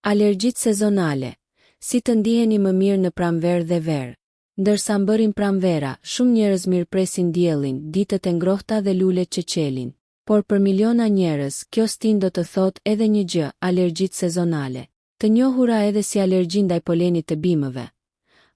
Alergjitë sezonale. Si të ndiheni më mirë në pranverë dhe verë? Ndërsa mbërrin pranvera, shumë njerëz mirëpresin diellin, ditët e ngrohta dhe lulet që qelin. Por për miliona njerëz, kjo stin do të thotë edhe një gjë, alergjitë sezonale. Të njohura edhe si alergji ndaj polenit të bimëve.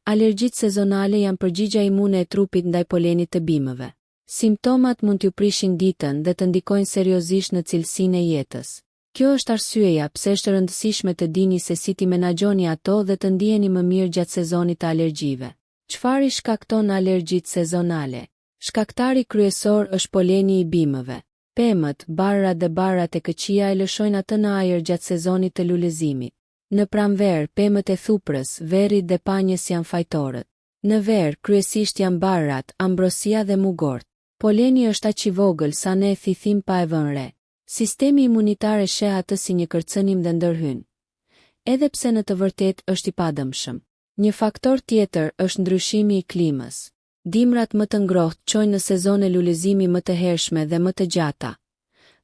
Alergjitë sezonale janë përgjigja imune e trupit ndaj polenit të bimëve. Simptomat mund t'ju prishin ditën dhe të ndikojnë seriozisht në cilësinë e jetës. Kjo është arsyeja pse është e rëndësishme të dini se si t'i menaxhoni ato dhe të ndiheni më mirë gjatë sezonit të alergjive. Çfarë shkakton alergjitë sezonale? Shkaktari kryesor është poleni i bimëve. Pemët, barrat dhe barrat e këqija e lëshojnë atë në ajër gjatë sezonit të lulëzimit. Në pranverë, pemët e thuprës, verrit dhe panjës janë fajtorët. Në verë, kryesisht janë barrat, ambrosia dhe mugort. Poleni është aq i vogël sa ne e thithim pa e vënë re. Sistemi imunitar e sheh atë si një kërcënim dhe ndërhyn. Edhe pse në të vërtetë është i padëmshëm. Një faktor tjetër është ndryshimi i klimës. Dimrat më të ngrohtë çojnë në sezone lulëzimi më të hershme dhe më të gjata.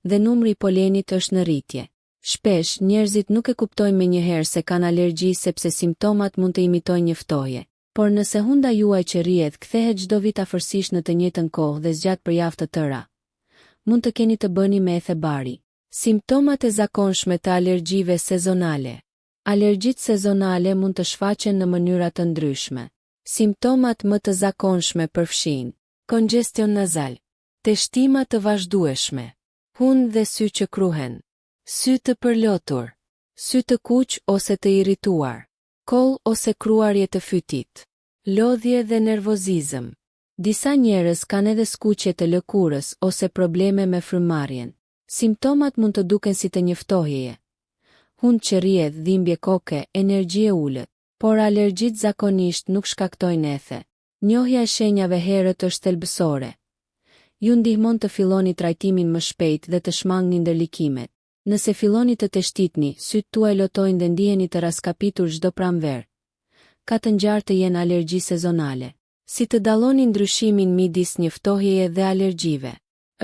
Dhe numri i polenit është në rritje. Shpesh, njerëzit nuk e kuptojnë menjëherë se kanë alergji sepse simptomat mund të imitojnë një ftohje. Por nëse hunda juaj që rrihet kthehet çdo vit afërsisht në të njëjtën kohë dhe zgjat për javë të tëra, mund të keni të bëni me ethe bari. Simptomat e zakonshme të alergjive sezonale. Alergjitë sezonale mund të shfaqen në mënyra të ndryshme. Simptomat më të zakonshme përfshin kongestion nazal, teshtima të vazhdueshme, hundë dhe sy që kruhen, sy të përlotur, sy të kuq ose të irrituar, koll ose kruarje të fytit, lodhje dhe nervozizëm. Disa njerëz kanë edhe skuqje të lëkurës ose probleme me frymëmarrjen. Simptomat mund të duken si të një ftohjeje. Hundë që rrjedh, dhimbje koke, energji e ulët, por alergjitë zakonisht nuk shkaktojnë ethe. Njohja e shenjave herët është thelbësore. Ju ndihmon të filloni trajtimin më shpejt dhe të shmangni ndërlikimet. Nëse filloni të teshtitni, sytë tuaj lotojnë dhe ndiheni të raskapitur çdo pranverë. Ka të ngjarë të jenë alergji sezonale. Si të dalloni ndryshimin midis një ftohjeje dhe alergjive?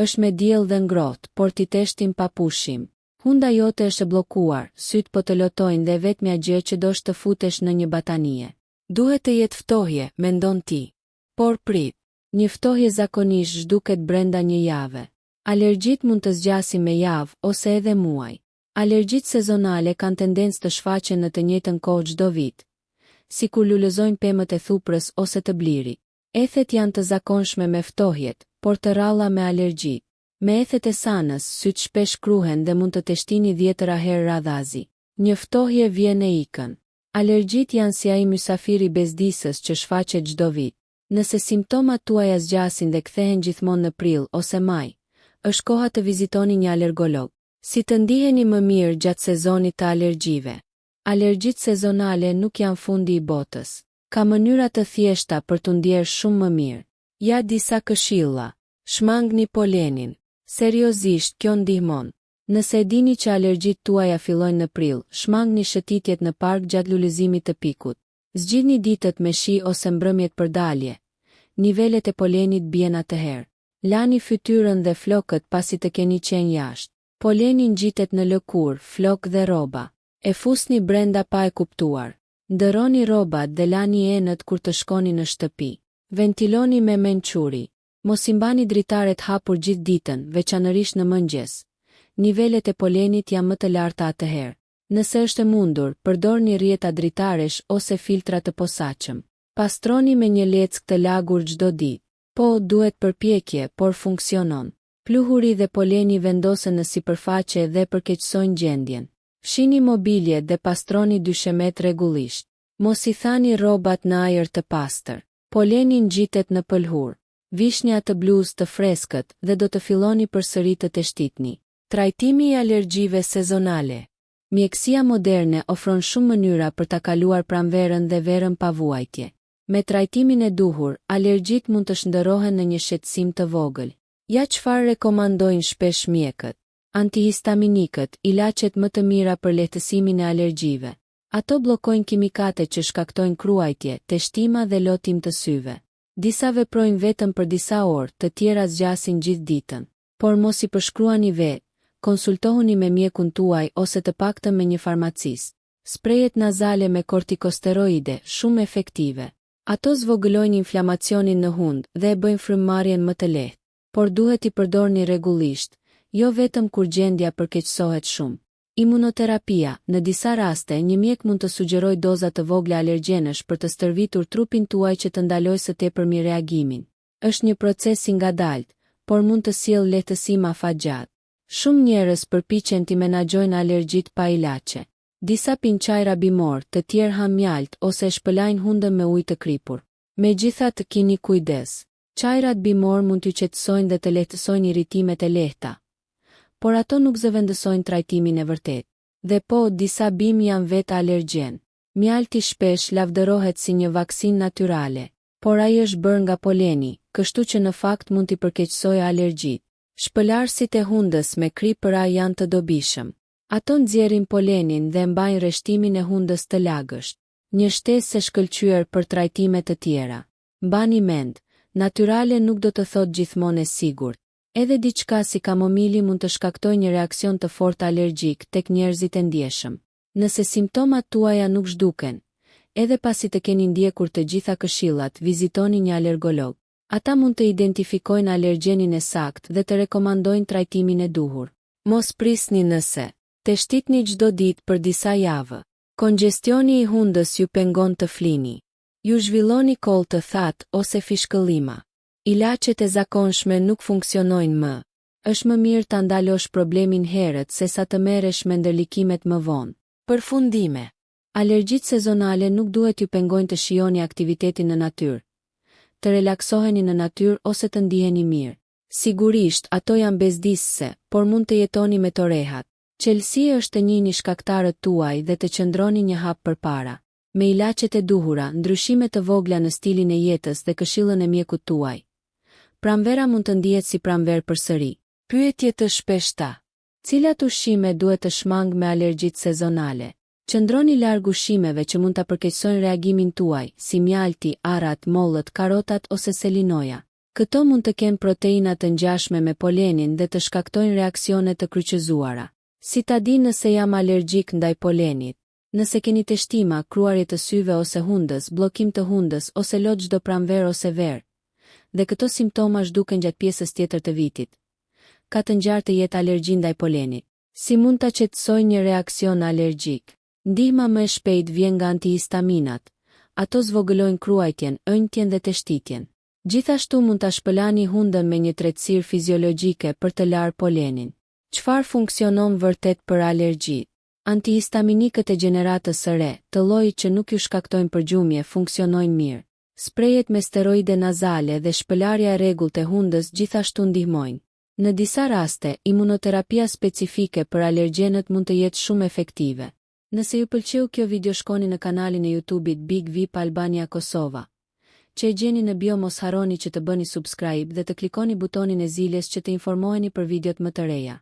Është me diell dhe ngrohtë, por ti teshtin pa pushim. Hunda jote është e bllokuar, syt po të lotojnë dhe vetmja gjë që do të futesh në një batanie. Duhet të jetë ftohje, mendon ti. Por prit, një ftohje zakonisht zhduket brenda një jave. Alergjitë mund të zgjasin me javë ose edhe muaj. Alergjitë sezonale kanë tendencë të shfaqen në të njëjtën kohë çdo vit, si kur lulëzojnë pemët e thuprës ose të blirit. Ethet janë të zakonshme me ftohjet, por të rralla me alergji. Me ethet e sanës, sytë shpesh kruhen dhe mund të teshtini 10 herë radhazi. Një ftohje vjen e ikën. Alergjit janë si ai mysafiri bezdisës që shfaqet çdo vit. Nëse simptomat tuaja zgjasin dhe kthehen gjithmonë në prill ose maj, është koha të vizitoni një alergolog. Si të ndiheni më mirë gjatë sezonit të alergjive? Alergjitë sezonale nuk janë fundi i botës. Ka mënyra të thjeshta për t'u ndjerë shumë më mirë. Ja disa këshilla. Shmangni polenin. Seriozisht, kjo ndihmon. Nëse e dini që alergjitë tuaja fillojnë në prill, shmangni shëtitjet në park gjatë lulëzimit të pikut. Zgjidhni ditët me shi ose mbrëmjet për dalje. Nivelet e polenit bien atëherë. Lani fytyrën dhe flokët pasi të keni qenë jashtë. Poleni ngjitet në lëkurë, flok dhe rroba. E fusni brenda pa e kuptuar. Ndërroni rrobat dhe lani enët kur të shkoni në shtëpi. Ventiloni me mençuri. Mos i mbani dritaret hapur gjithë ditën, veçanërisht në mëngjes. Nivelet e polenit janë më të larta atëherë. Nëse është e mundur, përdorni rrjeta dritaresh ose filtra të posaçëm. Pastroni me një leckë të lagur çdo ditë. Po, duhet përpjekje, por funksionon. Pluhuri dhe poleni vendosen në sipërfaqe dhe përkeqësojnë gjendjen. Fshini mobiljet dhe pastroni dyshemet rregullisht. Mos i thani rrobat në ajër të pastër. Poleni ngjitet në pëlhur. Vishni atë bluzë të freskët dhe do të filloni përsëri të teshtitni. Trajtimi i alergjive sezonale. Mjekësia moderne ofron shumë mënyra për ta kaluar pranverën dhe verën pa vuajtje. Me trajtimin e duhur, alergjit mund të shndërrohen në një shqetësim të vogël. Ja çfarë rekomandojnë shpesh mjekët. Antihistaminikët, ilaçet më të mira për lehtësimin e alergjive. Ato bllokojnë kimikate që shkaktojnë kruajtje, teshtima dhe lotim të syve. Disa veprojnë vetëm për disa orë, të tjera zgjasin gjithë ditën. Por mos i përshkruani vetë, konsultohuni me mjekun tuaj ose të paktën me një farmacist. Sprejet nazale me kortikosteroide, shumë efektive. Ato zvogëlojnë inflamacionin në hund dhe e bëjnë frymëmarrjen më të lehtë, por duhet i përdorni rregullisht, jo vetëm kur gjendja përkeqësohet shumë. Imunoterapia, në disa raste, një mjek mund të sugjerojë doza të vogla alergjenësh për të stërvitur trupin tuaj që të ndalojë së tepërmi reagimin. Është një proces i ngadalt, por mund të sjellë lehtësi afatgjatë. Shumë njerëz përpiqen të menaxhojnë alergjitë pa ilaçe. Disa pinë çajra bimor, të tjerë han mjalt ose shpëlajnë hundën me ujë të kripur. Megjithatë, keni kujdes. Çajrat bimor mund t'ju qetësojnë dhe të lehtësojnë irritimet e lehta, por ato nuk zëvendësojnë trajtimin e vërtet. Dhe po, disa bimë janë vetë alergjen. Mjalti shpesh lavdërohet si një vaksinë natyrale, por ai është bërë nga poleni, kështu që në fakt mund t'i përkeqësojë alergjitë. Shpëlarësit e hundës me kripëra janë të dobishëm. Ato nxjerrin polenin dhe mbajnë rreshtimin e hundës të lagësht. Një shtesë e shkëlqyer për trajtime të tjera. Mbani mend, natyrale nuk do të thotë gjithmonë e sigurt. Edhe diçka si kamomili mund të shkaktojë një reakcion të fortë alergjik tek njerëzit e ndjeshëm. Nëse simptomat tuaja nuk zhduken, edhe pasi të keni ndjekur të gjitha këshillat, vizitoni një alergolog. Ata mund të identifikojnë alergjenin e saktë dhe të rekomandojnë trajtimin e duhur. Mos prisni nëse të shtitni çdo ditë për disa javë. Kongestioni i hundës ju pengon të flini. Ju zhvilloni koll të thatë ose fishkëllima. Ilaçet e zakonshme nuk funksionojnë më. Është më mirë ta ndalosh problemin herët se sa të merresh me ndërlikimet më vonë. Përfundime. Alergjitë sezonale nuk duhet ju pengojnë të shijoni aktivitetin në natyrë, të relaksoheni në natyrë ose të ndiheni mirë. Sigurisht, ato janë bezdisëse, por mund të jetoni me to rehat. Qelësia është të njihni shkaktarët tuaj dhe të qëndroni një hap përpara. Me ilaçet e duhura, ndryshime të vogla në stilin e jetës dhe këshillën e mjekut tuaj, pranvera mund të ndihet si pranverë përsëri. Pyetje të shpeshta. Cilat ushqime duhet të shmang me alergjitë sezonale? Qëndroni larg ushqimeve që mund ta përkeqësojnë reagimin tuaj, si mjalti, arrat, mollët, karotat ose selinoja. Këto mund të kenë proteina të ngjashme me polenin dhe të shkaktojnë reaksione të kryqëzuara. Si ta di nëse jam alergjik ndaj polenit? Nëse keni teshtima, kruarje të syve ose hundës, bllokim të hundës ose lot çdo pranverë ose verë, dhe këto simptoma zhduken gjatë pjesës tjetër të vitit, ka të ngjarë të jetë alergji ndaj polenit. Si mund ta qetësoj një reaksion alergjik? Ndihma më e shpejtë vjen nga antihistaminat. Ato zvogëlojnë kruajtjen, ënjtjen dhe teshtitjen. Gjithashtu mund ta shpëlani hundën me një tretësirë fiziologjike për të larë polenin. Çfarë funksionon vërtet për alergji? Antihistaminikët e gjeneratës së re, të llojit që nuk ju shkaktojnë përgjumje, funksionojnë mirë. Sprejet me steroide nazale dhe shpëlarja e rregullt e hundës gjithashtu ndihmojnë. Në disa raste, imunoterapia specifike për alergjenët mund të jetë shumë efektive. Nëse ju pëlqeu kjo video, shkoni në kanalin e YouTube-it Big VIP Albania Kosova, që e gjeni në bio. Mos harroni që të bëni subscribe dhe të klikoni butonin e zilës që të informoheni për videot më të reja.